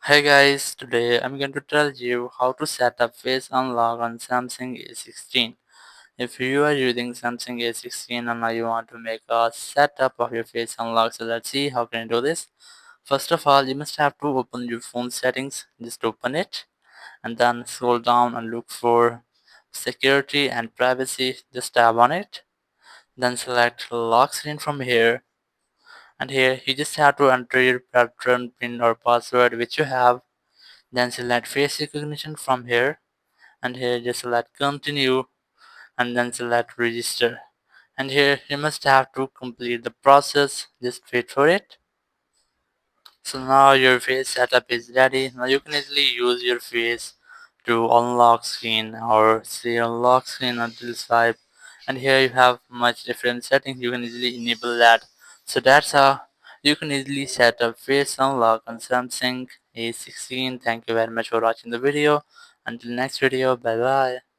Hey guys, today I'm going to tell you how to set up Face Unlock on Samsung A16. If you are using Samsung A16 and now you want to make a setup of your Face Unlock, so let's see how can you do this. First of all, you must have to open your phone settings. Just open it and then scroll down and look for security and privacy. Just tap on it. Then select lock screen from here. And here you just have to enter your pattern, pin or password which you have. Then select face recognition from here, and here just select continue and then select register. And here you must have to complete the process. Just wait for it. So now your face setup is ready. Now you can easily use your face to unlock screen or say unlock screen until swipe. And here you have much different settings. You can easily enable that. So that's how you can easily set up face unlock on Samsung A16. Thank you very much for watching the video. Until next video, bye bye.